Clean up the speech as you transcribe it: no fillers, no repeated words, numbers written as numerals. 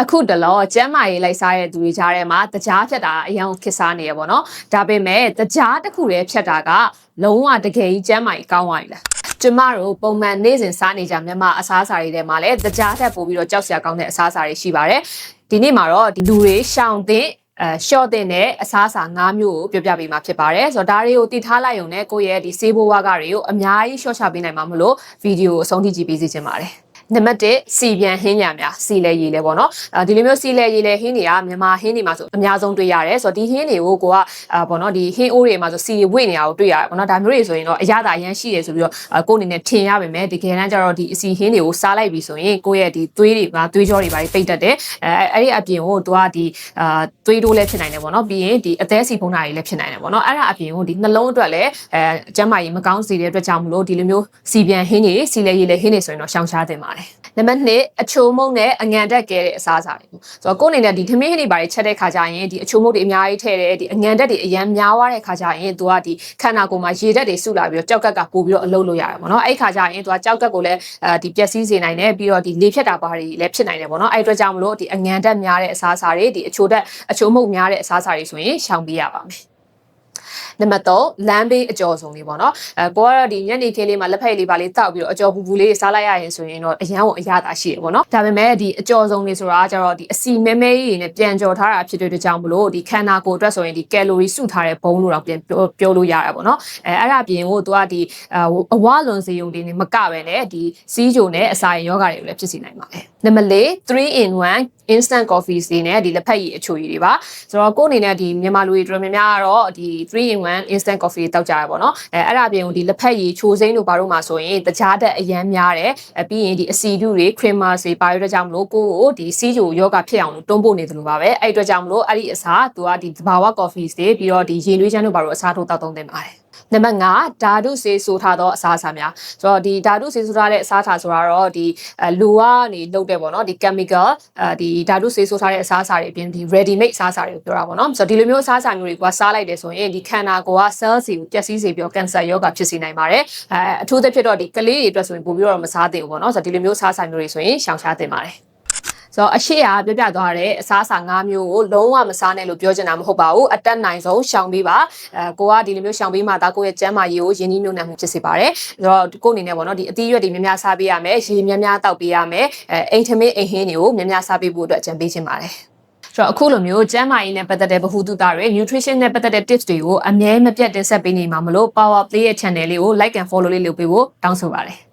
အခုတလောကျမ်းမာရေးလိုက်စားတဲ့သူတွေကြားထဲမှာတကြားဖြတ်တာအရင်ခစ်စားနေရပေါ့နော်ဒါပေမဲ့တကြားတစ်ခုတည်းဖြတ်တာကလုံးဝတကယ်ကြီးကျမ်းမာရေးကောင်းသွားပြီလားကျမတို့ပုံမှန်နေ့စဉ်စားနေကြမြန်မာအစားအစာတွေထဲမှာလည်းတကြားထက်ပိုပြီးတော့ကြောက်စရာကောင်းတဲ့အစားအစာတွေရှိပါတယ်ဒီနေ့မှာတော့ဒီလူတွေရှောင်တဲ့ရှော့တဲ့နဲ့အစားအစာ၅မျိုးကိုပြောပြပေးမှာဖြစ်ပါတယ်ဆိုတော့ဒါတွေကိုတည်ထားလိုက်ရုံနဲ့ကိုယ့်ရဲ့ဒီဆေးဘိုးဝါးကတွေကိုအများကြီးရှော့ချပေးနိုင်မှာမလို့ဗီဒီယိုကိုအဆုံးထိကြည့်ပေးစီချင်ပါတယ်နံပါတ်1စီပြန်ဟင်းညာများစီလဲရည်လဲပေါ့နော်ဒီလိုမျိုးစီလဲရည်လဲဟင်းတွေကမြန်မာဟင်းတွေမှာဆိုအများဆုံးတွေ့ရတယ်ဆိုတော့ဒီဟင်းတွေကိုကိုကပေါ့နော်ဒီဟင်းအိုးတွေမှာဆိုစီဝိတ်နေတာကိုတွေ့ရတယ်ပေါ့နော်ဒါမျိုးတွေဆိုရင်တော့အရသာအရန်ရှိတယ်ဆိုပြီးတော့ကိုယ်အနေနဲ့ထင်ရပါမယ်တကယ်တမ်းကျတော့ဒီအစီဟင်းတွေကိုစားလိုက်ပြီဆိုရင်ကိုယ့်ရဲ့ဒီသွေးတွေကသွေးကြောတွေပါပိတ်တတ်တယ်အဲ့ဒီအပြင်ကိုသူကဒီသွေးတိုးလည်းဖြစ်နိုင်တယ်ပေါ့နော်ပြီးရင်ဒီအသေးစီဖုံးတာတွေလည်းဖြစ်နိုင်တယ်ပေါ့နော်အဲ့ဒါအပြင်ကိုဒီနှလုံးအတွက်လည်းကျန်းမာရေးမကောင်းစေတဲ့အတွက်ကြောင့်မလို့ဒီလိုမျိုးစီပြန်ဟင်းတွေစီလဲရည်လဲဟင်းတွေဆိုရင်တော့ရှောင်ရှားသင့်ပါတယ်နံပါတ်2အချိုမုံနဲ့အငံတက်ကဲတဲ့အစားအစာတွေဆိုတော့ကိုယ်အနေနဲ့ဒီထမင်းဟင်းတွေပါချက်တဲ့ခါကျရင်ဒီအချိုမုံတွေအများကြီးထည့်တယ်ဒီအငံတက်တွေအရန်များသွားတဲ့ခါကျရင်သူကဒီခန္ဓာကိုယ်မှာရေဓာတ်တွေစုလာပြီးတော့ကြောက်ကက်ကပို့ပြီးတော့အလုပ်လုပ်ရတယ်ပေါ့နော်အဲ့ခါကျရင်သူကကြောက်ကက်ကိုလည်းဒီပျက်စီးစေနိုင်တယ်ပြီးတော့ဒီလေဖြတ်တာပါတွေလည်းဖြစ်နိုင်တယ်ပေါ့နော်အဲ့အတွက်ကြောင့်မလို့ဒီအငံတက်များတဲ့အစားအစာတွေဒီအချိုမုံများတဲ့အစားအစာတွေဆိုရင်ရှောင်ပေးရပါမယ်နံပါတ်3လမ်းဘေးအကျော်ဆုံးလေးပေါ့နော်ကိုကတော့ဒီညနေခင်းလေးမှာလက်ဖက်လေးပါလေးတောက်ပြီးတော့အကျော်ပူပူလေးစားလိုက်ရရင်ဆိုရင်တော့အရန်ကိုအရသာရှိတယ်ပေါ့နော်ဒါပေမဲ့ဒီအကျော်ဆုံးလေးဆိုတာကျတော့ဒီအစီမဲမဲကြီးတွေနဲ့ပြန်ကြော်ထားတာဖြစ်တဲ့အတွက်ကြောင့်မလို့ဒီခန္ဓာကိုယ်အတွက်ဆိုရင်ဒီကယ်လိုရီစုထားတဲ့ဘုံလို့တော့ပြန်ပြောလို့ရတာပေါ့နော်အဲ့ဒါပြင်ကိုသူကဒီအဝလွန်စေုံတွေနဲ့မကပဲနဲ့ဒီစီးကြိုနဲ့အစာရင်ယောဂတွေကိုလည်းဖြစ်စေနိုင်ပါတယ်နံပါတ်4 3-in-1 instant coffee စီနဲ့ဒီလက်ဖက်ရည်အချိုရည်တွေပါဆိုတော့ကိုယ်အနေနဲ့ဒီမြန်မာလူတွေတော်တော်များများကတော့ဒီ 3-in-1 instant coffee တောက်ကြရပါတော့အဲ့ဒါပြင်ဒီလက်ဖက်ရည်ချိုစိမ့်တို့ဘာလို့မှဆိုရင်တခြားတဲ့အရန်များတယ်ပြီးရင်ဒီအစီဒုတွေ creamer တွေပါရတဲ့ကြောင့်မလို့ကိုကိုဒီစီးကြိုယောဂဖြစ်အောင်တွန်းပို့နေတယ်လို့ပါပဲအဲ့အတွက်ကြောင့်မလို့အဲ့ဒီအစားသူကဒီသဘာဝ coffee တွေပြီးတော့ဒီရေနွေးချမ်းတို့ဘာလို့အစားထိုးတောက်သုံးသင့်ပါတယ်နံပါတ်5ဓာတုဆေးဆိုထားသောအစားအစာများဆိုတော့ဒီဓာတုဆေးဆိုထားတဲ့အစားအစာဆိုတာတော့ဒီလူကနေလုပ်တဲ့ပေါ့နော်ဒီ chemical ဒီဓာတုဆေးဆိုထားတဲ့အစားအစာတွေအပြင်ဒီ ready made အစားအစာတွေကိုပြောတာပေါ့နော်ဆိုတော့ဒီလိုမျိုးအစားအစာမျိုးတွေကစားလိုက်တယ်ဆိုရင်ဒီခန္ဓာကိုယ်က cell တွေကိုပျက်စီးစေပြီးတော့ cancer ရောဂါဖြစ်စေနိုင်ပါတယ်အထူးသဖြင့်တော့ဒီကလေးတွေအတွက်ဆိုရင်ပို့ပြီးတော့မစားသင့်ဘူးပေါ့နော်ဆိုတော့ဒီလိုမျိုးအစားအစာမျိုးတွေဆိုရင်ရှောင်ရှားသင့်ပါတယ်ဆိုတော့အရှိအပြပြသွားတဲ့အစားအစာ၅မျိုးကိုလုံးဝမစားနဲ့လို့ပြောချင်တာမဟုတ်ပါဘူးအတက်နိုင်ဆုံးရှောင်ပေးပါကိုကဒီလိုမျိုးရှောင်ပေးမှဒါကိုရဲ့ကျန်းမာရေးကိုယဉ်ကျေးမြုပ်နှံမှုဖြစ်စေပါတယ်ဆိုတော့ကိုအနေနဲ့ပေါ့နော်ဒီအသီးရွက်တွေများများစားပေးရမယ်ရေများများတောက်ပေးရမယ်အိမ်ထမင်းအိမ်ဟင်းတွေကိုများများစားပေးဖို့အတွက်အကြံပေးချင်ပါတယ်ဆိုတော့အခုလိုမျိုးကျန်းမာရေးနဲ့ပတ်သက်တဲ့ဗဟုသုတတွေ nutrition နဲ့ပတ်သက်တဲ့ tips တွေကိုအမြဲမပြတ်တင်ဆက်ပေးနေမှာမလို့ Power Play ရဲ့ channel လေးကို like and follow လေးလုပ်ပေးဖို့တောင်းဆိုပါတယ်